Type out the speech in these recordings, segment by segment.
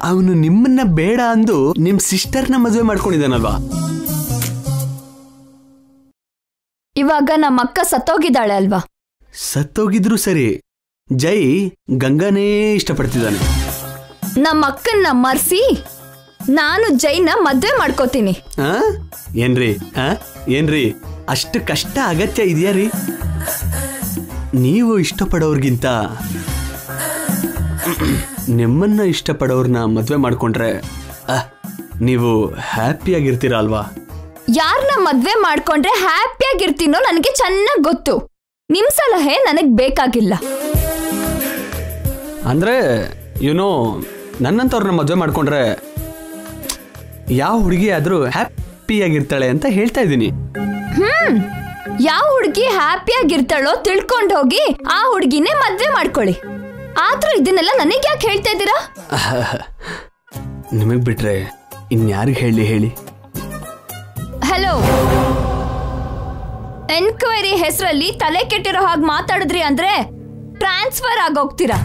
ಅವನು ನಿಮ್ಮನ್ನ ಬೇಡ ಅಂದು ನಿಮ್ ಸಿಸ್ಟರ್ನ ಮದುವೆ ಮಾಡ್ಕೊಂಡಿದ್ದಾನಲ್ವಾ? ಇವಾಗ ನಮ್ಮ ಅಕ್ಕ ಸತ್ತೋಗಿದ್ದಾಳೆ ಅಲ್ವಾ? ಸತ್ತೋಗಿದ್ರು ಸರಿ, ಜೈ ಗಂಗಾನೇ ಇಷ್ಟಪಡ್ತಿದ್ದಾನೆ. ನಮ್ಮ ಅಕ್ಕನ್ನ ಮರ್ಸಿ ನಾನು ಜೈನ ಮದ್ವೆ ಮಾಡ್ಕೋತೀನಿ. ಏನ್ರಿ ಅಷ್ಟು ಕಷ್ಟ ಅಗತ್ಯ ಇದೆಯಾ ರೀ? ನೀವು ಇಷ್ಟಪಡೋರ್ಗಿಂತ ನಿಮ್ಮನ್ನ ಇಷ್ಟಪಡೋರ್ನ ಮದ್ವೆ ಮಾಡ್ಕೊಂಡ್ರೆ ನೀವು ಹ್ಯಾಪಿಯಾಗಿರ್ತೀರ ಅಲ್ವಾ? ಯಾರನ್ನ ಮದ್ವೆ ಮಾಡ್ಕೊಂಡ್ರೆ ಹ್ಯಾಪಿಯಾಗಿರ್ತೀನೋ ನನಗೆ ಚೆನ್ನಾಗಿ ಗೊತ್ತು. ನಿಮ್ ಸಲಹೆ ನನಗ್ ಬೇಕಾಗಿಲ್ಲ. ಅಂದ್ರೆ ನನ್ನಂತವ್ರನ್ನ ಮದ್ವೆ ಮಾಡ್ಕೊಂಡ್ರೆ ಯಾವ ಹುಡುಗಿ ಆದ್ರೂ ಹ್ಯಾಪಿಯಾಗಿರ್ತಾಳೆ ಅಂತ ಹೇಳ್ತಾ ಇದ್ದೀನಿ. ಯಾವ ಹುಡುಗಿ ಹ್ಯಾಪಿಯಾಗಿರ್ತಾಳೋ ತಿಳ್ಕೊಂಡು ಹೋಗಿ ಆ ಹುಡುಗಿನೇ ಮದ್ವೆ ಮಾಡ್ಕೊಳ್ಳಿ. ಆದ್ರೂ ಇದನ್ನೆಲ್ಲ ನನಗೆ ಯಾಕೆ ಹೇಳ್ತಾ ಇದ್ದೀರಾ? ನಿಮಗ್ ಬಿಟ್ರೆ ಇನ್ಯಾರಿಗೆ ಹೇಳಿ? ಹಲೋ, ಎನ್ಕ್ವೈರಿ ಹೆಸರಲ್ಲಿ ತಲೆ ಕೆಟ್ಟಿರೋ ಹಾಗೆ ಮಾತಾಡಿದ್ರಿ ಅಂದ್ರೆ ಟ್ರಾನ್ಸ್ಫರ್ ಆಗೋಗ್ತೀರಾ.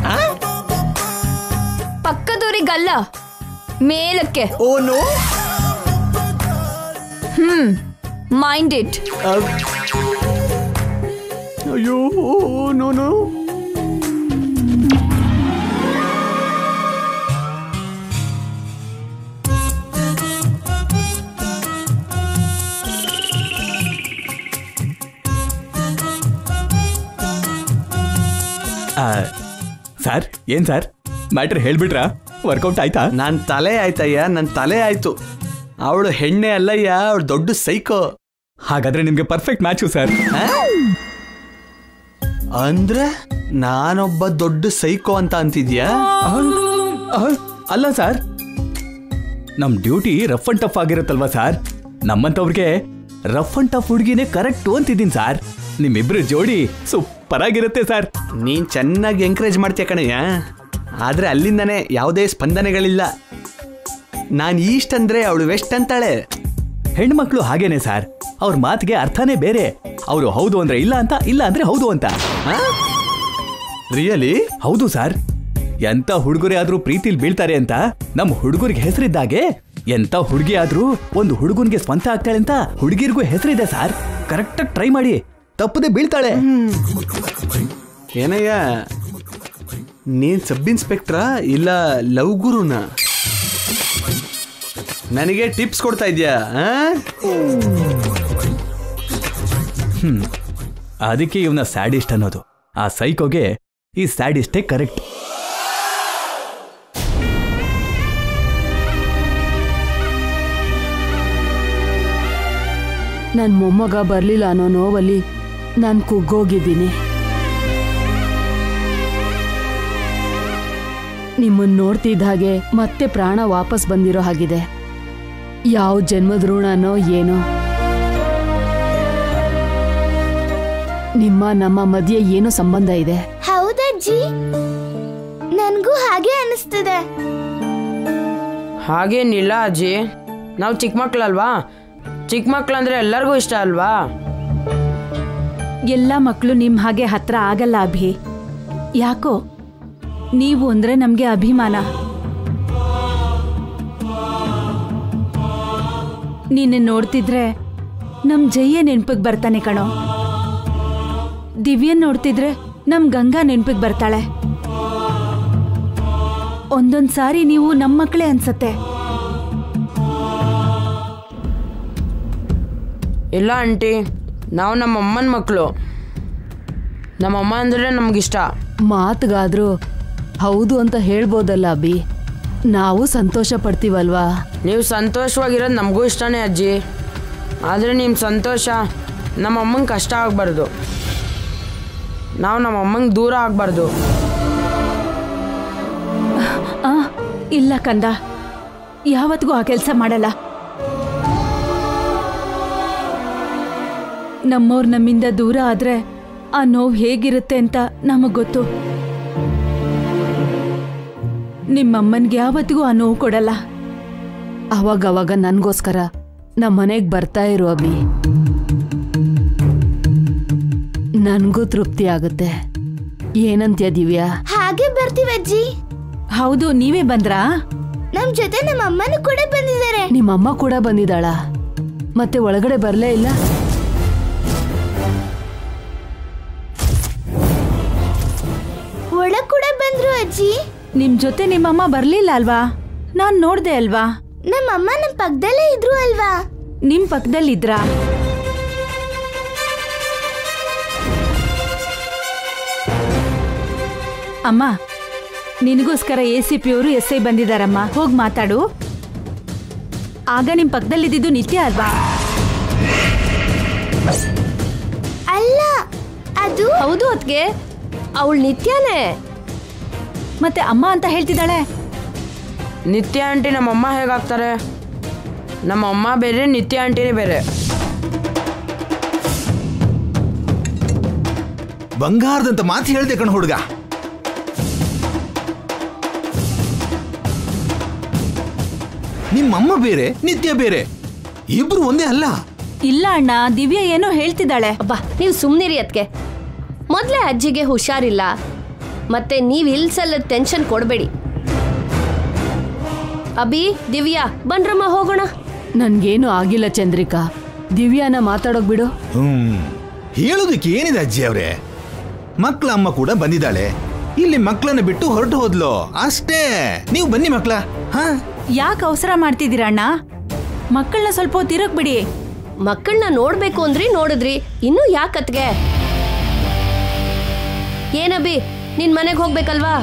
ಪಕ್ಕದೂರಿಗಲ್ಲ, ಮೇಲಕ್ಕೆ. Mind it. ಅಯ್ಯೋ ನೋ. ಸರ್, ಏನ್ ಸರ್ ಮ್ಯಾಟ್ರ್ ಹೇಳ್ಬಿಟ್ರಾ? ವರ್ಕೌಟ್ ಆಯ್ತಾ? ನನ್ನ ತಲೆ ಆಯ್ತಯ್ಯ, ನನ್ನ ತಲೆ ಆಯ್ತು. ಅವಳು ಹೆಣ್ಣೆ ಅಲ್ಲಯ್ಯ, ಅವಳು ದೊಡ್ಡ ಸೈಕೋ. ಹಾಗಾದ್ರೆ ನಿಮ್ಗೆ ಪರ್ಫೆಕ್ಟ್ ಮ್ಯಾಚು ಸರ್. ಅಂದ್ರೆ ನಾನೊಬ್ಬ ದೊಡ್ಡ ಸೈಕೋ ಅಂತ ಅಂತಿದ್ಯಾ? ಅಲ್ಲ ಸರ್, ನಮ್ ಡ್ಯೂಟಿ ರಫ್ ಅಂಡ್ ಟಫ್ ಆಗಿರುತ್ತಲ್ವಾ ಸರ್? ನಮ್ಮಂತವ್ರಿಗೆ ರಫ್ ಅಂಡ್ ಟಫ್ ಹುಡುಗಿನೇ ಕರೆಕ್ಟು ಅಂತಿದ್ದೀನಿ ಸರ್. ನಿಮ್ಮಿಬ್ರು ಜೋಡಿ ಸೂಪರ್ ಆಗಿರುತ್ತೆ ಸರ್. ನೀನ್ ಚೆನ್ನಾಗಿ ಎಂಕರೇಜ್ ಮಾಡ್ತೀಯ ಕಣಯ್ಯ, ಆದ್ರೆ ಅಲ್ಲಿಂದನೇ ಯಾವುದೇ ಸ್ಪಂದನೆಗಳಿಲ್ಲ. ನಾನು ಈಸ್ಟ್ ಅಂದ್ರೆ ಅವಳು ವೆಸ್ಟ್ ಅಂತಾಳೆ. ಹೆಣ್ಮಕ್ಳು ಹಾಗೇನೆ ಸರ್, ಅವ್ರ ಮಾತಿಗೆ ಅರ್ಥನೇ ಬೇರೆ. ಅವರು ಹೌದು ಅಂದ್ರೆ ಇಲ್ಲ ಅಂತ, ಇಲ್ಲ ಅಂದ್ರೆ ಹೌದು ಅಂತ. ರಿಯಲಿ? ಹೌದು ಸರ್. ಎಂತ ಹುಡುಗರೇ ಆದ್ರೂ ಪ್ರೀತಿಲ್ ಬೀಳ್ತಾರೆ ಅಂತ ನಮ್ ಹುಡುಗರಿಗೆ ಹೆಸರಿದ್ದಾಗೆ, ಎಂತ ಹುಡುಗಿ ಆದ್ರೂ ಒಂದು ಹುಡುಗನ್ಗೆ ಸ್ವಂತ ಆಗ್ತಾಳೆ ಅಂತ ಹುಡುಗಿರ್ಗೂ ಹೆಸರಿದೆ ಸರ್. ಕರೆಕ್ಟಾಗಿ ಟ್ರೈ ಮಾಡಿ, ತಪ್ಪದೆ ಬೀಳ್ತಾಳೆ. ಏನಯ್ಯ, ನೀನ್ ಸಬ್ ಇನ್ಸ್ಪೆಕ್ಟ್ರಾ ಇಲ್ಲ ಲವ್ ಗುರುನ? ನನಗೆ ಟಿಪ್ಸ್ ಕೊಡ್ತಾ ಇದ್ಯಾ? ಅದಕ್ಕೆ ಇವನ ಸ್ಯಾಡಿಸ್ಟ್ ಅನ್ನೋದು. ಆ ಸೈಕೋಗೆ ಈ ಸ್ಯಾಡಿಸ್ಟೇ ಕರೆಕ್ಟ್. ನನ್ನ ಮೊಮ್ಮಗ ಬರ್ಲಿಲ್ಲ ಅನ್ನೋ ನೋವಲ್ಲಿ ನಾನು ಕುಗ್ಗೋಗಿದ್ದೀನಿ. ನಿಮ್ಮನ್ನ ನೋಡ್ತಿದ್ದ ಹಾಗೆ ಮತ್ತೆ ಪ್ರಾಣ ವಾಪಸ್ ಬಂದಿರೋ ಹಾಗಿದೆ. ಯಾವ ಜನ್ಮದ ಋಣನೋ ಏನೋ. ನಿಮ್ಮ ನಮ್ಮ ಮಧ್ಯೆ ಏನೋ ಸಂಬಂಧ ಇದೆ. ಹೌದಜ್ಜಿ, ನನ್ಗೂ ಹಾಗೆ ಅನಿಸ್ತದೆ. ಹಾಗೇನಿಲ್ಲ ಅಜ್ಜಿ, ನಾವು ಚಿಕ್ಕ ಮಕ್ಳಲ್ವಾ? ಚಿಕ್ಕ ಮಕ್ಳಂದ್ರೆ ಎಲ್ಲರಿಗೂ ಇಷ್ಟ ಅಲ್ವಾ? ಎಲ್ಲ ಮಕ್ಕಳು ನಿಮ್ಮ ಹಾಗೆ ಹತ್ರ ಆಗಲ್ಲ ಅಭಿ. ಯಾಕೋ ನೀವು ಅಂದ್ರೆ ನಮ್ಗೆ ಅಭಿಮಾನ. ನಿನ್ನೆ ನೋಡ್ತಿದ್ರೆ ನಮ್ ಜಯ್ಯ ನೆನ್ಪಿಗೆ ಬರ್ತಾನೆ ಕಣೋ. ದಿವ್ಯನ್ ನೋಡ್ತಿದ್ರೆ ನಮ್ ಗಂಗಾ ನೆನ್ಪಿಗೆ ಬರ್ತಾಳೆ. ಒಂದೊಂದ್ ಸಾರಿ ನೀವು ನಮ್ಮ ಮಕ್ಕಳೇ ಅನ್ಸತ್ತೆ. ಇಲ್ಲ ಆಂಟಿ, ನಾವು ನಮ್ಮಮ್ಮನ ಮಕ್ಕಳು. ನಮ್ಮಮ್ಮ ಅಂದರೆ ನಮಗಿಷ್ಟ. ಮಾತುಗಾದ್ರೂ ಹೌದು ಅಂತ ಹೇಳ್ಬೋದಲ್ಲ ಅಭಿ. ನಾವು ಸಂತೋಷ ಪಡ್ತೀವಲ್ವಾ? ನೀವು ಸಂತೋಷವಾಗಿರೋದು ನಮಗೂ ಇಷ್ಟನೇ ಅಜ್ಜಿ. ಆದರೆ ನಿಮ್ಮ ಸಂತೋಷ ನಮ್ಮಮ್ಮಂಗೆ ಕಷ್ಟ ಆಗಬಾರ್ದು. ನಾವು ನಮ್ಮಮ್ಮಂಗೆ ದೂರ ಆಗಬಾರ್ದು. ಇಲ್ಲ ಕಂದ, ಯಾವತ್ತಿಗೂ ಆ ಕೆಲಸ ಮಾಡಲ್ಲ. ನಮ್ಮವ್ರು ನಮ್ಮಿಂದ ದೂರ ಆದ್ರೆ ಆ ನೋವು ಹೇಗಿರುತ್ತೆ ಅಂತ ನಮಗ್ ಗೊತ್ತು. ನಿಮ್ಮಮ್ಮನ್ಗೆ ಯಾವತ್ತಿಗೂ ಆ ನೋವು ಕೊಡಲ್ಲ. ಅವಾಗವಾಗ ನನ್ಗೋಸ್ಕರ ನಮ್ಮ ಮನೆಗೆ ಬರ್ತಾ ಇರು ಅಭಿ. ನನ್ಗೂ ತೃಪ್ತಿ ಆಗುತ್ತೆ. ಏನಂತ್ಯ ದಿವ್ಯಾ? ಹಾಗೆ ಬರ್ತೀವಿ ಅಜ್ಜಿ. ಹೌದು, ನೀವೇ ಬಂದ್ರಾ? ನಮ್ ಜೊತೆ ನಮ್ಮ ಅಮ್ಮನೂ ಕೂಡ ಬಂದಿದ್ದಾರೆ. ನಿಮ್ಮಮ್ಮ ಕೂಡ ಬಂದಿದ್ದಾಳ? ಮತ್ತೆ ಒಳಗಡೆ ಬರ್ಲೇ ಇಲ್ಲ? ಒಳಗ್ ಕೂಡ ಬಂದ್ರು ಅಜ್ಜಿ. ನಿಮ್ ಜೊತೆ ನಿಮ್ಮಮ್ಮ ಬರ್ಲಿಲ್ಲ ಅಲ್ವಾ? ನಾನ್ ನೋಡ್ದೆ ಅಲ್ವಾ? ನಮ್ಮಮ್ಮ ನಮ್ ಪಕ್ಕದಲ್ಲೇ ಇದ್ರು ಅಲ್ವಾ? ನಿಮ್ ಪಕ್ಕದಲ್ಲಿದ್ರಾ? ಅಮ್ಮ, ನಿನಗೋಸ್ಕರ ACP ಅವರು SI ಬಂದಿದಾರಮ್ಮ. ಹೋಗ್ ಮಾತಾಡು. ಆಗ ನಿಮ್ ಪಕ್ಕದಲ್ಲಿದ್ದು ನಿತ್ಯ ಅಲ್ವಾ? ಅಲ್ಲ, ಅದು ಹೌದು ಅದ್ಗೆ, ಅವಳು ನಿತ್ಯನೇ. ಮತ್ತೆ ಅಮ್ಮ ಅಂತ ಹೇಳ್ತಿದ್ದಾಳೆ. ನಿತ್ಯ ಆಂಟಿ ನಮ್ಮಮ್ಮ ಹೇಗಾಗ್ತಾರೆ? ನಮ್ಮಮ್ಮ ಬೇರೆ, ನಿತ್ಯ ಆಂಟಿನೇ ಬೇರೆ. ಬಂಗಾರದಂತ ಮಾತು ಹೇಳ್ದೆ ಕಣ್ ಹುಡುಗ. ನಿಮ್ಮಮ್ಮ ಬೇರೆ, ನಿತ್ಯ ಬೇರೆ, ಇಬ್ರು ಒಂದೇ ಅಲ್ಲ. ಇಲ್ಲ ಅಣ್ಣ, ದಿವ್ಯಾ ಏನೋ ಹೇಳ್ತಿದ್ದಾಳೆ. ಅಬ್ಬಾ, ನೀವು ಸುಮ್ನಿರಿ ಅದ್ಕೆ. ಮೊದ್ಲೇ ಅಜ್ಜಿಗೆ ಹುಷಾರಿಲ್ಲ, ಮತ್ತೆ ನೀವ್ ಇಲ್ಸಲ್ಲ ಟೆನ್ಷನ್ ಕೊಡಬೇಡಿ. ಅಭಿ, ದಿವ್ಯಾ ಬನ್ರಮ್ಮ ಹೋಗೋಣ. ನನ್ಗೇನು ಆಗಿಲ್ಲ ಚಂದ್ರಿಕಾ, ದಿವ್ಯಾನ ಮಾತಾಡೋಕ್ ಬಿಡು. ಹೇಳೋದಕ್ಕೆ ಏನಿದೆ ಅಜ್ಜಿ ಅವ್ರೆ, ಮಕ್ಳ ಅಮ್ಮ ಕೂಡ ಬಂದಿದ್ದಾಳೆ. ಇಲ್ಲಿ ಮಕ್ಳನ್ನ ಬಿಟ್ಟು ಹೊರಟು ಹೋದ್ಲು ಅಷ್ಟೇ. ನೀವು ಬನ್ನಿ ಮಕ್ಳ. ಯಾಕೆ ಅವಸರ ಮಾಡ್ತಿದ್ದೀರಾ ಅಣ್ಣ? ಮಕ್ಕಳನ್ನ ಸ್ವಲ್ಪ ಹೊತ್ತು ಇರಕ್ ಬಿಡಿ. ಮಕ್ಕಳನ್ನ ನೋಡ್ಬೇಕು ಅಂದ್ರಿ, ನೋಡಿದ್ರಿ, ಇನ್ನೂ ಯಾಕತ್ಗೆ? ಏನಬಿ, ನಿನ್ ಮನೆಗೆ ಹೋಗ್ಬೇಕಲ್ವಾ?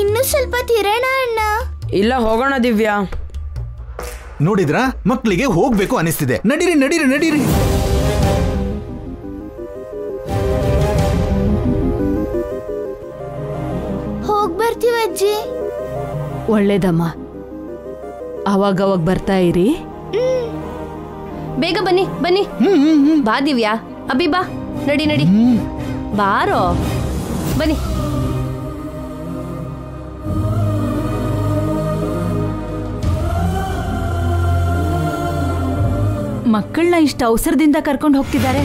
ಇನ್ನು ಸ್ವಲ್ಪ ತಿರೋಣ ಅಣ್ಣ. ಇಲ್ಲ, ಹೋಗೋಣ ದಿವ್ಯಾ. ನೋಡಿದ್ರಾ, ಮಕ್ಕಳಿಗೆ ಹೋಗ್ಬೇಕು ಅನಿಸ್ತಿದೆ. ನಡೀರಿ ನಡೀರಿ ನಡೀರಿ. ಹೋಗ್ಬರ್ತೀವಿ ಅಜ್ಜಿ. ಒಳ್ಳೇದಮ್ಮ, ಅವಾಗವಾಗ ಬರ್ತಾ ಇರಿ. ಬೇಗ ಬನ್ನಿ ಬನ್ನಿ. ಬಾ ದಿವ್ಯಾ, ಅಭಿ ಬಾ, ನಡಿ ನಡಿ, ಬಾರೋ, ಬನ್ನಿ. ಮಕ್ಕಳನ್ನ ಇಷ್ಟ ಅವಸರದಿಂದ ಕರ್ಕೊಂಡು ಹೋಗ್ತಿದ್ದಾರೆ.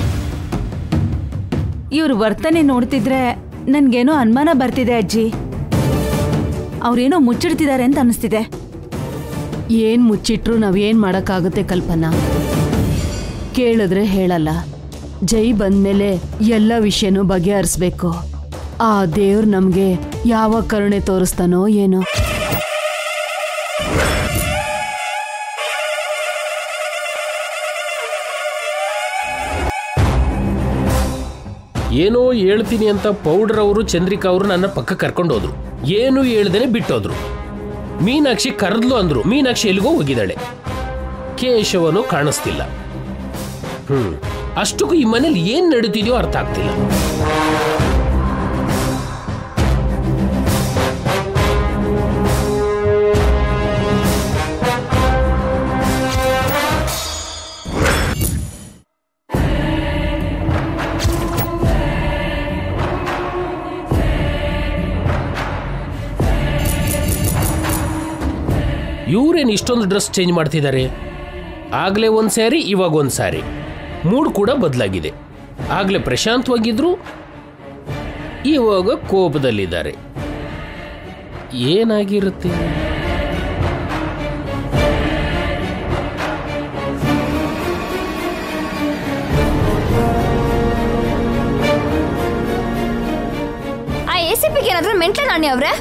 ಇವ್ರ ವರ್ತನೆ ನೋಡ್ತಿದ್ರೆ ನನ್ಗೇನೋ ಅನುಮಾನ ಬರ್ತಿದೆ ಅಜ್ಜಿ. ಅವ್ರೇನೋ ಮುಚ್ಚಿಡ್ತಿದ್ದಾರೆ ಅಂತ ಅನಿಸ್ತಿದೆ. ಏನ್ ಮುಚ್ಚಿಟ್ರು ನಾವೇನ್ ಮಾಡಕ್ಕಾಗುತ್ತೆ ಕಲ್ಪನಾ? ಕೇಳಿದ್ರೆ ಹೇಳಲ್ಲ. ಜೈ ಬಂದ್ಮೇಲೆ ಎಲ್ಲ ವಿಷಯನೂ ಬಗೆಹರಿಸ್ಬೇಕು. ಆ ದೇವ್ರು ನಮ್ಗೆ ಯಾವ ಕರುಣೆ ತೋರಿಸ್ತಾನೋ ಏನೋ. ಏನೋ ಹೇಳ್ತೀನಿ ಅಂತ ಪೌಡರ್ ಅವರು ಚಂದ್ರಿಕಾ ಅವರು ನನ್ನ ಪಕ್ಕ ಕರ್ಕೊಂಡು ಹೋದ್ರು. ಏನು ಹೇಳ್ದೇನೆ ಬಿಟ್ಟೋದ್ರು. ಮೀನಾಕ್ಷಿ ಕರೆದ್ಲು ಅಂದ್ರು. ಮೀನಾಕ್ಷಿ ಎಲ್ಲಿಗೋ ಹೋಗಿದ್ದಾಳೆ. ಕೇಶವನು ಕಾಣಿಸ್ತಿಲ್ಲ. ಅಷ್ಟಕ್ಕೂ ಈ ಮನೇಲಿ ಏನ್ ನಡೀತಿದೆಯೋ ಅರ್ಥ ಆಗ್ತಿಲ್ಲ. ಇವ್ರೇನು ಇಷ್ಟೊಂದು ಡ್ರೆಸ್ ಚೇಂಜ್ ಮಾಡ್ತಿದ್ದಾರೆ? ಆಗ್ಲೇ ಒಂದ್ ಸ್ಯಾರಿ, ಇವಾಗ ಒಂದ್ ಸ್ಯಾರಿ. ಮೂಡ್ ಕೂಡ ಬದಲಾಗಿದೆ. ಆಗ್ಲೇ ಪ್ರಶಾಂತವಾಗಿದ್ರು, ಇವಾಗ ಕೋಪದಲ್ಲಿದ್ದಾರೆ. ಏನಾಗಿರುತ್ತೆ? ಆ ACPಗೆ ಏನಾದ್ರೂ ಮೆಂಟ್ಲ ನಾಣಿ ಅವ್ರೆ?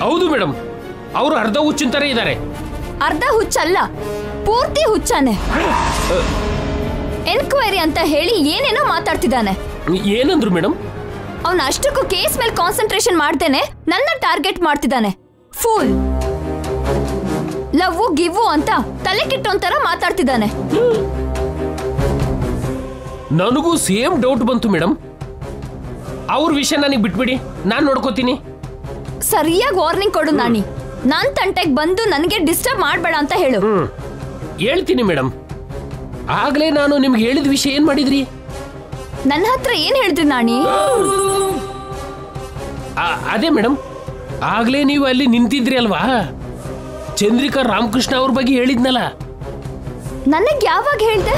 ಹೌದು ಮೇಡಮ್, ಅವರು ಅರ್ಧ ಹುಚ್ಚಿಂತಾರೆ ಇದ್ದಾರೆ. ಅರ್ಧ ಹುಚ್ಚಲ್ಲ, ಪೂರ್ತಿ ಹುಚ್ಚಾನೆ. ಎನ್ಕ್ವೈರಿ ಅಂತ ಹೇಳಿ ಏನೇನೋ ಮಾತಾಡ್ತಿದ್ದಾನೆ. ಏನಂದ್ರು ಮೇಡಮ್? ಅವನ ಅಷ್ಟಕ್ಕೂ ಕೇಸ್ ಮೇಲೆ ಕಾನ್ಸಂಟ್ರೇಷನ್ ಮಾಡ್ತೇನೆ ನನ್ನ ಟಾರ್ಗೆಟ್ ಮಾಡ್ತಿದ್ದಾನೆ. ಫೂಲ್, ಲವ್ ಗಿವ್ ಅಂತ ತಲೆ ಕೆಟ್ಟೊಂತರ ಮಾತಾಡ್ತಿದ್ದಾನೆ. ನನಗೂ ಸೇಮ್ ಡೌಟ್ ಬಂತು ಮೇಡಮ್. ಅವ್ರ ವಿಷಯ ನನಗೆ ಬಿಟ್ಬಿಡಿ, ನಾನು ನೋಡ್ಕೋತೀನಿ. ಸರಿಯಾಗಿ ವಾರ್ನಿಂಗ್ ಕೊಡು ನಾಣಿ. ನಾನ್ ತಂಟೆಗೆ ಬಂದು ನನಗೆ ಡಿಸ್ಟರ್ಬ್ ಮಾಡಬೇಡ ಅಂತ ಹೇಳು. ಹೇಳ್ತೀನಿ ಮೇಡಮ್. ಆಗ್ಲೇ ನಾನು ನಿಮ್ಗೆ ಹೇಳಿದ ವಿಷಯ ಏನ್ ಮಾಡಿದ್ರಿ? ನನ್ನ ಹತ್ರ ಏನ್ ಹೇಳಿದ್ರಿ ನಾಣಿ? ಅದೇ ಮೇಡಮ್, ಆಗ್ಲೇ ನೀವು ಅಲ್ಲಿ ನಿಂತಿದ್ರಿ ಅಲ್ವಾ, ಚಂದ್ರಿಕಾ ರಾಮಕೃಷ್ಣ ಅವ್ರ ಬಗ್ಗೆ ಹೇಳಿದ್ನಲ್ಲ. ನನಗೆ ಯಾವಾಗ ಹೇಳ್ದೆ?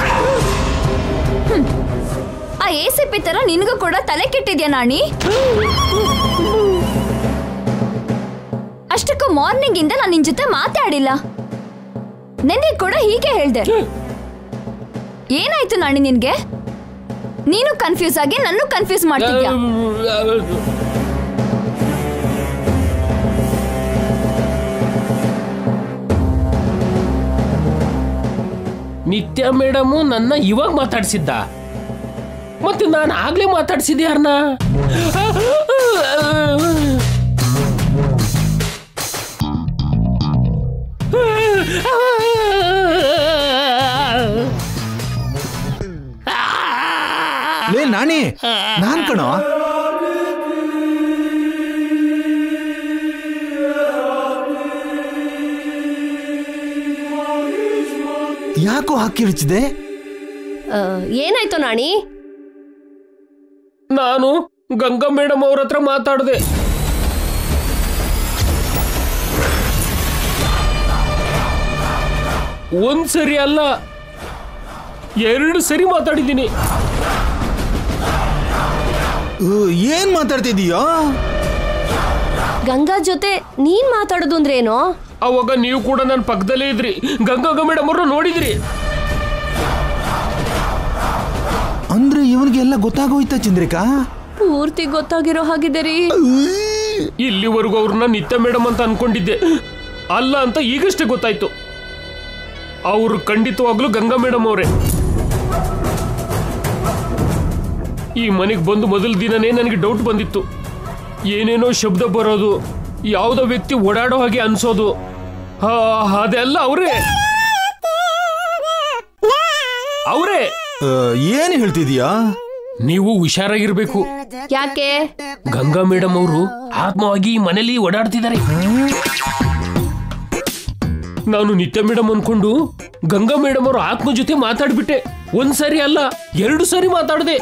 ಆ ACP ತರ ನಿನಗೂ ಕೂಡ ತಲೆ ಕೆಟ್ಟಿದ್ಯಾ ನಾಣಿ? ಅಷ್ಟಕ್ಕೂ ಮಾರ್ನಿಂಗ್ ಇಂದ ನಾನು ನಿನ್ ಜೊತೆ ಮಾತಾಡಿಲ್ಲ. ನೆನ್ನೆ ಕೂಡ ಹೀಗೆ ಹೇಳ್ದೆ. ಏನಾಯ್ತು ನಾಣಿ ನಿನ್ಗೆ? ನೀನು ಕನ್ಫ್ಯೂಸ್ ಆಗಿ ನನ್ನ ಕನ್ಫ್ಯೂಸ್ ಮಾಡ್ತಿದ್ಯಾ? ನಿತ್ಯ ಮೇಡಮು ನನ್ನ ಇವಾಗ ಮಾತಾಡ್ಸಿದ್ದ, ಮತ್ತೆ ನಾನು ಆಗ್ಲೇ ಮಾತಾಡ್ಸಿದ್ದೆ ಯಾರನ್ನ? ಲೇ ನಾಣಿ, ನಾನ್ ಕಣೋ. ಯಾಕೋ ಹಾಕಿರ್ಚಿದೆ? ಏನಾಯ್ತು ನಾಣಿ? ನಾನು ಗಂಗಾ ಮೇಡಮ್ ಅವ್ರ ಹತ್ರ ಮಾತಾಡಿದೆ. ಒಂದ್ಸರಿ ಅಲ್ಲ, 2 ಸರಿ ಮಾತಾಡಿದ್ದೀನಿ. ಏನ್ ಮಾತಾಡ್ತಿದೀಯೋ? ಗಂಗಾ ಜೊತೆ ನೀನ್ ಮಾತಾಡೋದು ಅಂದ್ರೆ ಏನೋ? ಅವಾಗ ನೀವು ಕೂಡ ನನ್ನ ಪಕ್ಕದಲ್ಲೇ ಇದ್ರಿ, ಗಂಗಾ ಮೇಡಮ್ ಅವ್ರನ್ನ ನೋಡಿದ್ರಿ. ಅಂದ್ರೆ ಇವನಿಗೆಲ್ಲ ಗೊತ್ತಾಗೋಯ್ತಾ ಚಂದ್ರಿಕಾ? ಪೂರ್ತಿ ಗೊತ್ತಾಗಿರೋ ಹಾಗಿದೆ ರೀ. ಇಲ್ಲಿವರೆಗೂ ಅವ್ರನ್ನ ನಿತ್ಯ ಮೇಡಮ್ ಅಂತ ಅನ್ಕೊಂಡಿದ್ದೆ, ಅಲ್ಲ ಅಂತ ಈಗಷ್ಟೇ ಗೊತ್ತಾಯ್ತು. ಅವರು ಖಂಡಿತವಾಗ್ಲೂ ಗಂಗಾ ಮೇಡಮ್ ಅವರೇ. ಈ ಮನೆಗೆ ಬಂದು ಮೊದಲ ದಿನನೇ ನನಗೆ ಡೌಟ್ ಬಂದಿತ್ತು. ಏನೇನೋ ಶಬ್ದ ಬರೋದು, ಯಾವುದೋ ವ್ಯಕ್ತಿ ಓಡಾಡೋ ಹಾಗೆ ಅನ್ಸೋದು, ಅದೆಲ್ಲ ಅವರೇ. ಏನ್ ಹೇಳ್ತಿದೀಯಾ? ನೀವು ಹುಷಾರಾಗಿರ್ಬೇಕು. ಯಾಕೆ? ಗಂಗಾ ಮೇಡಮ್ ಅವರು ಆತ್ಮವಾಗಿ ಈ ಮನೇಲಿ ಓಡಾಡ್ತಿದ್ದಾರೆ. ನಾನು ನಿತ್ಯ ಮೇಡಮ್ ಅನ್ಕೊಂಡು ಗಂಗಾ ಮೇಡಮ್ ಅವ್ರ ಆತ್ಮ ಜೊತೆ ಮಾತಾಡ್ಬಿಟ್ಟೆ. 1 ಸರಿ ಅಲ್ಲ 2 ಸರಿ ಮಾತಾಡ್ದೆ.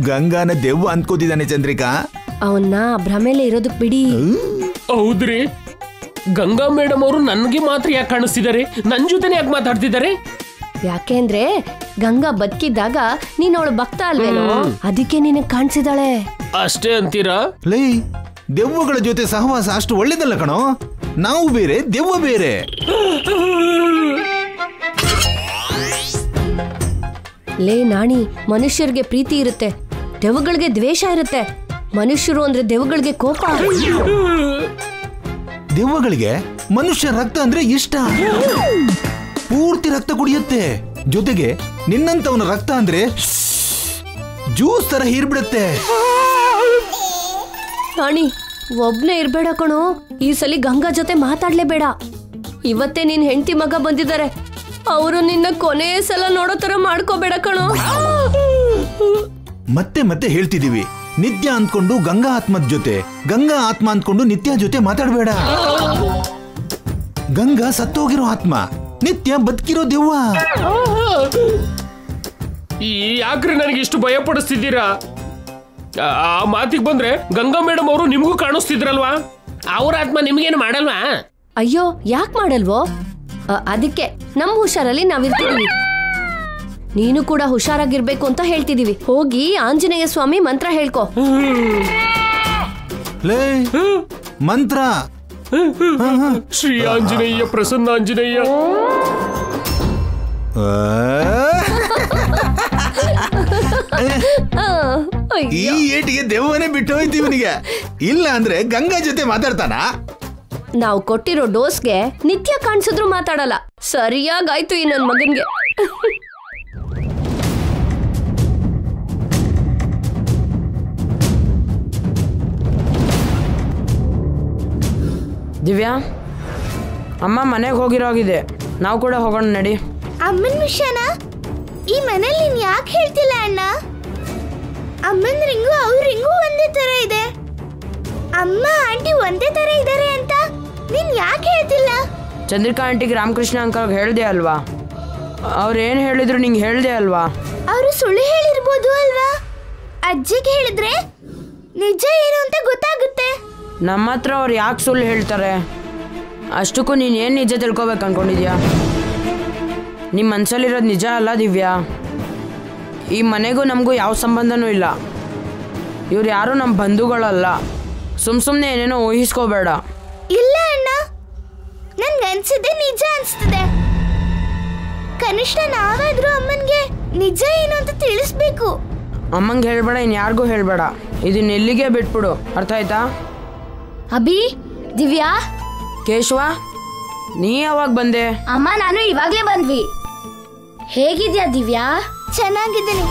ಗಂಗಾನ ದೆವ್ವ ಅನ್ಕೋತಿದ್ದಾನೆ ಚಂದ್ರಿಕಾ. ಅವನ್ನ ಭ್ರಮೆಲೆ ಇರೋದಕ್ ಬಿಡಿ. ಹೌದ್ರಿ, ಗಂಗಾ ಮೇಡಮ್ ಅವರು ನನ್ಗೆ ಮಾತ್ರ ಯಾಕೆ ಕಾಣಿಸ್ತಿದ್ದಾರೆ? ನನ್ ಜೊತೆನೆ ಯಾಕೆ ಮಾತಾಡ್ತಿದ್ದಾರೆ? ಯಾಕೆಂದ್ರೆ ಗಂಗಾ ಬದುಕಿದ್ದಾಗ ನೀನ್ ಅವಳು ಭಕ್ತ ಅಲ್ವೇನೋ, ಅದಕ್ಕೆ ನಿನಗ್ ಕಾಣಿಸಿದಾಳೆ ಅಷ್ಟೇ ಅಂತೀರಾ? ಲೈ, ದೆವ್ವಗಳ ಜೊತೆ ಸಹವಾಸ ಅಷ್ಟು ಒಳ್ಳೇದಲ್ಲ ಕಣೋ. ನಾವು ಬೇರೆ, ದೆವ್ವ ಬೇರೆ. ಲೇ ನಾಣಿ, ಮನುಷ್ಯರಿಗೆ ಪ್ರೀತಿ ಇರುತ್ತೆ, ದೆವ್ವಗಳಿಗೆ ದ್ವೇಷ ಇರುತ್ತೆ. ಮನುಷ್ಯರು ಅಂದ್ರೆ ದೆವ್ವಗಳಿಗೆ ಕೋಪ. ದೆವ್ವಗಳಿಗೆ ಮನುಷ್ಯ ರಕ್ತ ಅಂದ್ರೆ ಇಷ್ಟ. ಪೂರ್ತಿ ರಕ್ತ ಕುಡಿಯುತ್ತೆ. ಜೊತೆಗೆ ನಿನ್ನಂತವನ ರಕ್ತ ಅಂದ್ರೆ ಜ್ಯೂಸ್ ತರ ಹೀರ್ಬಿಡುತ್ತೆ. ರಾಣಿ, ಒಬ್ನೇ ಇರ್ಬೇಡ ಕಣೋ. ಈ ಸಲ ಗಂಗಾ ಜೊತೆ ಮಾತಾಡ್ಲೇಬೇಡ. ಇವತ್ತೇ ನಿನ್ ಹೆಂಡತಿ ಮಗ ಬಂದಿದ್ದಾರೆ. ಅವರು ನಿನ್ನ ಕೊನೆಯ ಸಲ ನೋಡೋ ತರ ಮಾಡ್ಕೋಬೇಡ ಕಣೋ. ಮತ್ತೆ ಮತ್ತೆ ಹೇಳ್ತಿದೀವಿ, ನಿತ್ಯ ಅಂದ್ಕೊಂಡು ಗಂಗಾ ಆತ್ಮದ ಜೊತೆ, ಗಂಗಾ ಆತ್ಮ ಅಂದ್ಕೊಂಡು ನಿತ್ಯ ಜೊತೆ ಮಾತಾಡಬೇಡ. ಗಂಗಾ ಸತ್ತೋಗಿರೋ ಆತ್ಮ, ನಿತ್ಯ ಬದುಕಿರೋ ದೆವ್ವ. ಯಾಕ್ರಿ ನನಗೆ ಇಷ್ಟು ಭಯ ಪಡಿಸ್ತಿದ್ದೀರಾ? ಆ ಮಾತಿಗೆ ಬಂದ್ರೆ ಗಂಗಾ ಮೇಡಮ್ ಅವರು ನಿಮ್ಗೂ ಕಾಣಿಸ್ತಿದ್ರಲ್ವಾ? ಅವ್ರ ಆತ್ಮ ನಿಮ್ಗೇನು ಮಾಡಲ್ವಾ? ಅಯ್ಯೋ, ಯಾಕೆ ಮಾಡಲ್ವೋ? ಅದಕ್ಕೆ ನಮ್ಮ ಹುಷಾರಲ್ಲಿ ನಾವಿರ್ತೀವಿ. ನೀನು ಕೂಡ ಹುಷಾರಾಗಿರ್ಬೇಕು ಅಂತ ಹೇಳ್ತಿದೀವಿ. ಹೋಗಿ ಆಂಜನೇಯ ಸ್ವಾಮಿ ಮಂತ್ರ ಹೇಳ್ಕೊ. ಲೇ, ಮಂತ್ರ ಶ್ರೀ ಆಂಜನೇಯ ಪ್ರಸನ್ನ ಆಂಜನೇಯ. ಈ ಏಟಿಗೆ ದೆವ್ವನೇ ಬಿಟ್ಟು ಹೋಯ್ತು ಇವನಿಗೆ. ಇಲ್ಲ ಅಂದ್ರೆ ಗಂಗಾ ಜೊತೆ ಮಾತಾಡ್ತಾನ? ನಾವು ಕೊಟ್ಟಿರೋ ಡೋಸ್ಗೆ ನಿತ್ಯ ಕಾಣಿಸಿದ್ರು ಮಾತಾಡಲ್ಲ. ಸರಿಯಾಗಾಯ್ತು ಈ ನನ್ ಮಗನ್ಗೆ. ದಿವ್ಯಾ, ಅಮ್ಮ ಮನೆಗೆ ಹೋಗಿರೋಗಿದೆ, ನಾವು ಕೂಡ ಹೋಗೋಣ ನಡಿ. ಅಮ್ಮನ ವಿಷಯನ ಈ ಮನೇಲಿ ನೀನ್ ಯಾಕೆ ಹೇಳ್ತಿಲ್ಲ ಅಣ್ಣ? ಅಮ್ಮನ ರಿಂಗು ಅವ್ರ ರಿಂಗು ಒಂದೇ ತರ ಇದೆ. ಅಮ್ಮ ಆಂಟಿ ಒಂದೇ ತರ ಇದಾರೆ ಅಂತ ನೀನ್ ಯಾಕೆ ಹೇಳ್ತಿಲ್ಲ? ಚಂದ್ರಿಕಾ ಆಂಟಿಗೆ ರಾಮಕೃಷ್ಣ ಅಂಕಲ್ ಹೇಳ್ದೆ ಅಲ್ವಾ? ಅವ್ರು ಏನು ಹೇಳಿದ್ರು ನಿಂಗೆ ಹೇಳ್ದೆ ಅಲ್ವಾ? ಅವರು ಸುಳ್ಳು ಹೇಳಿರ್ಬೋದು ಅಲ್ವಾ? ಅಜ್ಜಿಗೆ ಹೇಳಿದ್ರೆ ನಿಜ ಏನು ಅಂತ ಗೊತ್ತಾಗುತ್ತೆ. ನಮ್ಮ ಹತ್ರ ಅವ್ರು ಯಾಕೆ ಸುಳ್ಳು ಹೇಳ್ತಾರೆ? ಅಷ್ಟಕ್ಕೂ ನೀನು ಏನು ನಿಜ ತಿಳ್ಕೊಬೇಕು ಅನ್ಕೊಂಡಿದ್ಯಾ? ನಿಮ್ಮ ಮನಸ್ಸಲ್ಲಿರೋದು ನಿಜ ಅಲ್ಲ ದಿವ್ಯಾ. ಈ ಮನೆಗೂ ನಮಗೂ ಯಾವ ಸಂಬಂಧನೂ ಇಲ್ಲ. ಇವ್ರು ಯಾರೂ ನಮ್ಮ ಬಂಧುಗಳಲ್ಲ. ಸುಮ್ಮನೆ ಏನೇನೋ ಊಹಿಸ್ಕೋಬೇಡ. ಇಲ್ಲ ಅಣ್ಣ, ನನ್ಗನ್ಸಿದ್ದೆ ನಿಜ ಅನ್ಸ್ತದೆ. ಕನಿಷ್ಠ ನಾವಾದ್ರೂ ಅಮ್ಮನ್ಗೆ ನಿಜ ಏನು ಅಂತ ತಿಳಿಸ್ಬೇಕು. ಅಮ್ಮಂಗೆ ಹೇಳ್ಬೇಡ, ಇನ್ಯಾರಿಗೂ ಹೇಳ್ಬೇಡ. ಇದನ್ನ ಎಲ್ಲಿಗೆ ಬಿಟ್ಬಿಡು, ಅರ್ಥ ಆಯ್ತಾ? ಅಭಿ, ದಿವ್ಯಾ, ಕೇಶವ, ನೀ ಯಾವಾಗ ಬಂದೆ? ಅಮ್ಮ ನಾನು ಇವಾಗ್ಲೇ ಬಂದ್ವಿ. ಹೇಗಿದ್ಯಾ ದಿವ್ಯಾ? ಚೆನ್ನಾಗಿದ್ದೀನಿ.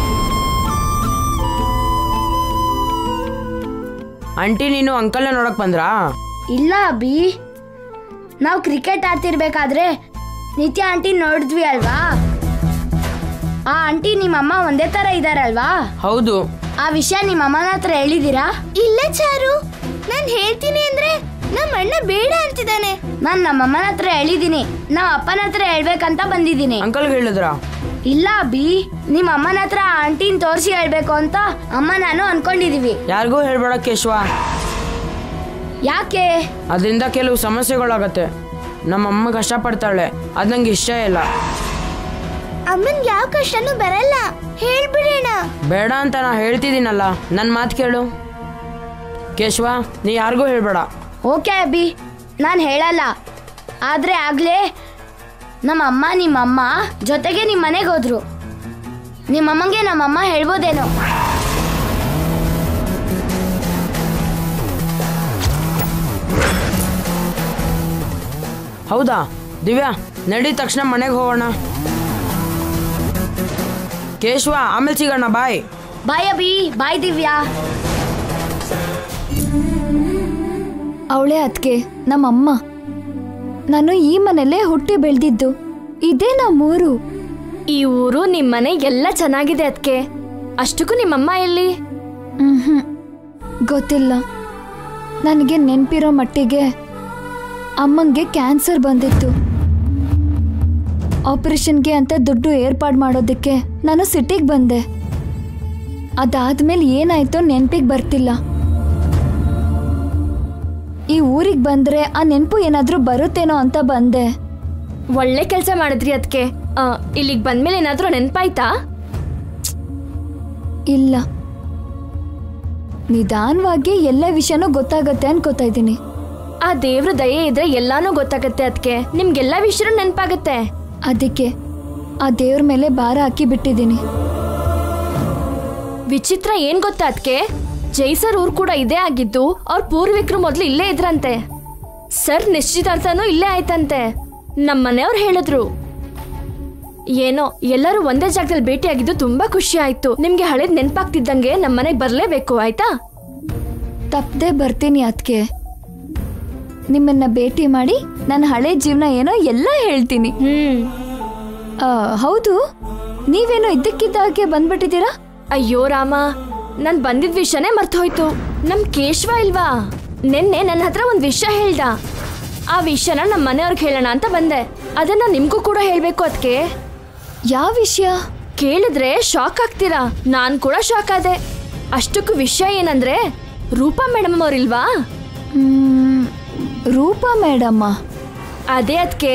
ಆಂಟಿ ನೀನು ಅಂಕಲ್ನ ನೋಡಕ್ ಬಂದ್ರಾ? ಇಲ್ಲ ಅಭಿ, ನಾವು ಕ್ರಿಕೆಟ್ ಆಡ್ತಿರ್ಬೇಕಾದ್ರೆ ನಿತ್ಯ ಆಂಟಿ ನೋಡಿದ್ವಿ ಅಲ್ವಾ. ಆ ಆಂಟಿ ನಿಮ್ಮಮ್ಮ ಒಂದೇ ತರ ಇದಾರಲ್ವಾ? ಹೌದು. ಆ ವಿಷಯ ನಿಮ್ಮ ಅಮ್ಮನ ಹತ್ರ ಹೇಳಿದೀರಾ? ಇಲ್ಲ ಚಾರು, ನಾನ್ ಹೇಳ್ತೀನಿ ಅಂದ್ರೆ ನಮ್ಮ ಅಣ್ಣ ಬೇಡ ಅಂತಿದ್ದಾನೆ. ನಾನ್ ನಮ್ಮಮ್ಮನ ಹತ್ರ ಹೇಳಿದೀನಿ, ನಮ್ಮ ಅಪ್ಪನ ಹತ್ರ ಹೇಳ್ಬೇಕಂತ ಬಂದಿದ್ದೀನಿ. ಅಂಕಲ್ಗೆ ಹೇಳಿದ್ರಾ? ಇಲ್ಲ ಅಭಿ, ನಿಮ್ಮ ಅಮ್ಮನ ಹತ್ರ ಆಂಟಿನ್ ತೋರಿಸಿ ಹೇಳ್ಬೇಕು ಅಂತ ಅಮ್ಮ ನಾನು ಅನ್ಕೊಂಡಿದೀವಿ. ಯಾರಿಗೂ ಹೇಳ್ಬೇಡ ಕೇಶವ. ಯಾಕೆ? ಅದರಿಂದ ಕೆಲವು ಸಮಸ್ಯೆಗಳಾಗತ್ತೆ. ನಮ್ಮ ಅಮ್ಮ ಕಷ್ಟಪಡ್ತಾಳೆ, ಅದು ನಂಗೆ ಇಷ್ಟ ಇಲ್ಲ. ಅಮ್ಮನ್ಗೆ ಯಾವ ಕಷ್ಟನೂ ಬರಲ್ಲ, ಹೇಳ್ಬಿಡೋಣ. ಬೇಡ ಅಂತ ನಾ ಹೇಳ್ತಿದ್ದೀನಲ್ಲ, ನನ್ನ ಮಾತು ಕೇಳು. ಕೇಶವ, ನೀ ಯಾರಿಗೂ ಹೇಳ್ಬೇಡ. ಓಕೆ ಅಭಿ, ನಾನು ಹೇಳಲ್ಲ. ಆದ್ರೆ ಆಗ್ಲೇ ನಮ್ಮಮ್ಮ ನಿಮ್ಮಮ್ಮ ಜೊತೆಗೆ ನಿಮ್ಮ ಮನೆಗೆ ಹೋದ್ರು. ನಿಮ್ಮಮ್ಮಂಗೆ ನಮ್ಮಮ್ಮ ಹೇಳ್ಬೋದೇನೋ. ಹೌದಾ? ದಿವ್ಯಾ, ನಡಿ ತಕ್ಷಣ ಮನೆಗೆ ಹೋಗೋಣ. ಕೇಶವ, ಆಮೇಲೆ ಸಿಗೋಣ. ಬಾಯ್. ಬಾಯ್ ಅಭಿ. ಬಾಯ್ ದಿವ್ಯಾ. ಅವಳೇ ಅದಕ್ಕೆ ನಮ್ಮಮ್ಮ. ನಾನು ಈ ಮನೆಯಲ್ಲೇ ಹುಟ್ಟಿ ಬೆಳೆದಿದ್ದು. ಇದೇ ನಮ್ಮೂರು. ಈ ಊರು ನಿಮ್ಮನೆ ಎಲ್ಲ ಚೆನ್ನಾಗಿದೆ ಅದಕ್ಕೆ. ಅಷ್ಟಕ್ಕೂ ನಿಮ್ಮಮ್ಮ ಎಲ್ಲಿ? ಗೊತ್ತಿಲ್ಲ. ನನಗೆ ನೆನಪಿರೋ ಮಟ್ಟಿಗೆ ಅಮ್ಮಂಗೆ ಕ್ಯಾನ್ಸರ್ ಬಂದಿತ್ತು. ಆಪರೇಷನ್ಗೆ ಅಂತ ದುಡ್ಡು ಏರ್ಪಾಡು ಮಾಡೋದಕ್ಕೆ ನಾನು ಸಿಟಿಗೆ ಬಂದೆ. ಅದಾದ್ಮೇಲೆ ಏನಾಯ್ತೋ ನೆನಪಿಗೆ ಬರ್ತಿಲ್ಲ. ಈ ಊರಿಗೆ ಬಂದ್ರೆ ಆ ನೆನಪು ಏನಾದ್ರೂ ಬರುತ್ತೇನೋ ಅಂತ ಬಂದೆ. ಒಳ್ಳೆ ಕೆಲಸ ಮಾಡಿದ್ರಿ ಅದಕ್ಕೆ. ಇಲ್ಲಿಗೆ ಬಂದ್ಮೇಲೆ ಏನಾದ್ರೂ ನೆನಪಾಯ್ತಾ? ಇಲ್ಲ, ನಿಧಾನವಾಗಿ ಎಲ್ಲ ವಿಷಯನೂ ಗೊತ್ತಾಗತ್ತೆ ಅನ್ಕೋತಾ ಇದ್ದೀನಿ. ಆ ದೇವ್ರ ದಯೆ ಇದ್ರೆ ಎಲ್ಲಾನು ಗೊತ್ತಾಗತ್ತೆ ಅದಕ್ಕೆ. ನಿಮ್ಗೆಲ್ಲ ವಿಷಯ ನೆನಪಾಗತ್ತೆ. ಅದಕ್ಕೆ ಆ ದೇವ್ರ ಮೇಲೆ ಭಾರ ಹಾಕಿ ಬಿಟ್ಟಿದ್ದೀನಿ. ವಿಚಿತ್ರ ಏನ್ ಗೊತ್ತಾ ಅದಕ್ಕೆ, ಜೈಸರ್ ಊರ್ ಕೂಡ ಇದೇ ಆಗಿದ್ದು. ಅವ್ರ ಪೂರ್ವಿಕರು ಮೊದ್ಲು ಇಲ್ಲೇ ಇದ್ರಂತೆ. ಸರ್ ನಿಶ್ಚಿತಾರ್ಥನೂ ಇಲ್ಲೇ ಆಯ್ತಂತೆ. ನಮ್ಮ ಮನೆಯವ್ರು ಹೇಳಿದ್ರು. ಏನೋ ಎಲ್ಲರೂ ಒಂದೇ ಜಾಗದಲ್ಲಿ ಭೇಟಿ ಆಗಿದ್ದು ತುಂಬಾ ಖುಷಿ ಆಯ್ತು. ನಿಮ್ಗೆ ಹಳೇದ್ ನೆನ್ಪಾಗ್ತಿದ್ದಂಗೆ ನಮ್ಮ ಮನೆಗೆ ಬರ್ಲೇಬೇಕು, ಆಯ್ತಾ? ತಪ್ಪದೆ ಬರ್ತೀನಿ ಅದಕ್ಕೆ. ನಿಮ್ಮನ್ನ ಭೇಟಿ ಮಾಡಿ ನನ್ನ ಹಳೆ ಜೀವನ ಏನೋ ಎಲ್ಲ ಹೇಳ್ತೀನಿ. ಹೌದು, ನೀವೇನೋ ಇದ್ದಕ್ಕಿದ್ದಾಗೆ ಬಂದ್ಬಿಟ್ಟಿದ್ದೀರಾ? ಅಯ್ಯೋ ರಾಮ, ನಾನ್ ಬಂದಿದ್ ವಿಷಯನೇ ಮರ್ತೋಯ್ತು. ನಮ್ ಕೇಶವ ಇಲ್ವಾ, ನಿನ್ನೆ ನನ್ನ ಹತ್ರ ಒಂದ್ ವಿಷಯ ಹೇಳ್ದ. ಆ ವಿಷಯನ ನಮ್ಮ ಮನೆಯವ್ರಿಗೆ ಹೇಳೋಣ ಅಂತ ಬಂದೆ. ಅದನ್ನ ನಿಮ್ಗೂ ಕೂಡ ಹೇಳ್ಬೇಕು ಅದಕ್ಕೆ. ಯಾವ ವಿಷಯ ಕೇಳಿದ್ರೆ ಶಾಕ್ ಆಗ್ತೀರಾ. ನಾನ್ ಕೂಡ ಶಾಕ್ ಆದೆ. ಅಷ್ಟಕ್ಕೂ ವಿಷಯ ಏನಂದ್ರೆ, ರೂಪಾ ಮೇಡಮ್ ಅವ್ರಿಲ್ವಾ? ರೂಪಾ ಮೇಡಮ್ಮ? ಅದೇ ಅದಕ್ಕೆ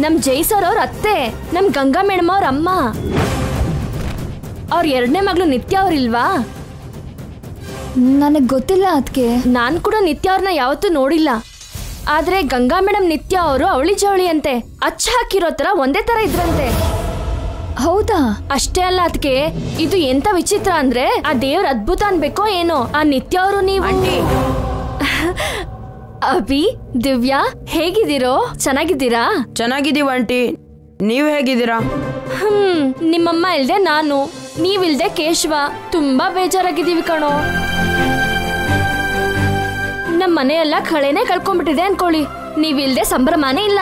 ನಮ್ ಜೈಸರ್ ಅವ್ರ ಅತ್ತೆ, ನಮ್ ಗಂಗಾ ಮೇಡಮ್ ಅವ್ರ ಅಮ್ಮ. ಅವ್ರ ಎರಡನೇ ಮಗಳು ನಿತ್ಯ ಅವ್ರಿಲ್ವಾ? ನನಗ್ ಗೊತ್ತಿಲ್ಲ ಅದಕ್ಕೆ. ನಾನ್ ಕೂಡ ನಿತ್ಯ ಅವ್ರನ್ನ ಯಾವತ್ತೂ ನೋಡಿಲ್ಲ. ಆದ್ರೆ ಗಂಗಾ ಮೇಡಮ್ ನಿತ್ಯ ಅವರು ಅವಳಿ ಜವಳಿ ಅಂತೆ. ಅಚ್ಚ ಹಾಕಿರೋ ತರ ಒಂದೇ ತರ ಇದ್ರಂತೆ. ಹೌದಾ? ಅಷ್ಟೇ ಅಲ್ಲ ಅದಕ್ಕೆ, ಇದು ಎಂತ ವಿಚಿತ್ರ ಅಂದ್ರೆ ಆ ದೇವ್ರ ಅದ್ಭುತ ಅನ್ಬೇಕೋ ಏನೋ. ಆ ನಿತ್ಯ ಅವರು ನೀವು. ಅಭಿ, ದಿವ್ಯಾ ಹೇಗಿದ್ದೀರೋ? ಚೆನ್ನಾಗಿದ್ದೀರಾ? ಚೆನ್ನಾಗಿದ್ದೀವ ಆಂಟಿ, ನೀವ್ ಹೇಗಿದ್ದೀರಾ? ನಿಮ್ಮಮ್ಮ ಇಲ್ದೆ ನಾನು, ನೀವಿಲ್ದೆ ಕೇಶವ. ತುಂಬಾ ಬೇಜಾರಾಗಿದ್ದೀವಿ ಕಣೋ. ನಮ್ಮ ಮನೆಯೆಲ್ಲ ಕಳೆನೆ ಕಳ್ಕೊಂಡ್ಬಿಟ್ಟಿದೆ ಅನ್ಕೊಳ್ಳಿ. ನೀವಿಲ್ದೆ ಸಂಭ್ರಮನೇ ಇಲ್ಲ.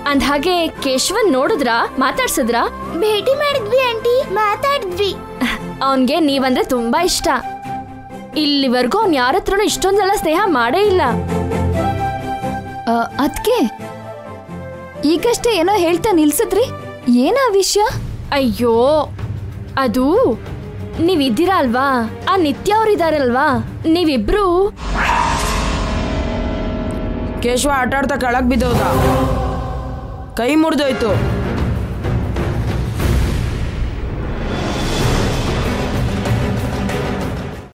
ಅಂದ್ಹಾಗೆ ಕೇಶವನ್ ನೋಡಿದ್ರಾ? ಮಾತಾಡ್ಸಿದ್ರಾ? ಭೇಟಿ ಮಾಡಿದ್ವಿ ಆಂಟಿ, ಮಾತಾಡಿದ್ವಿ. ಅವನ್ಗೆ ನೀವಂದ್ರೆ ತುಂಬಾ ಇಷ್ಟ. ಇಲ್ಲಿವರೆಗೂ ಅವ್ನ್ ಯಾರ ಹತ್ರನೂ ಇಷ್ಟೊಂದೆಲ್ಲ ಸ್ನೇಹ ಮಾಡೇ ಇಲ್ಲ. ಅದ್ಕೆ ಈಗಷ್ಟೇ ಏನೋ ಹೇಳ್ತಾ ನಿಲ್ಸಿದ್ರಿ. ಏನಾ ವಿಷಯ? ಅಯ್ಯೋ, ಅದು ನೀವಿದ್ದೀರಾ ಅಲ್ವಾ, ಆ ನಿತ್ಯ ಅವ್ರಿದಾರಲ್ವಾ, ನೀವಿಬ್ರು. ಕೇಶವ ಆಟಾಡ್ತಾ ಕೆಳಗ್ ಬಿದ್ದೋದ, ಕೈ ಮುರಿದೋಯ್ತು.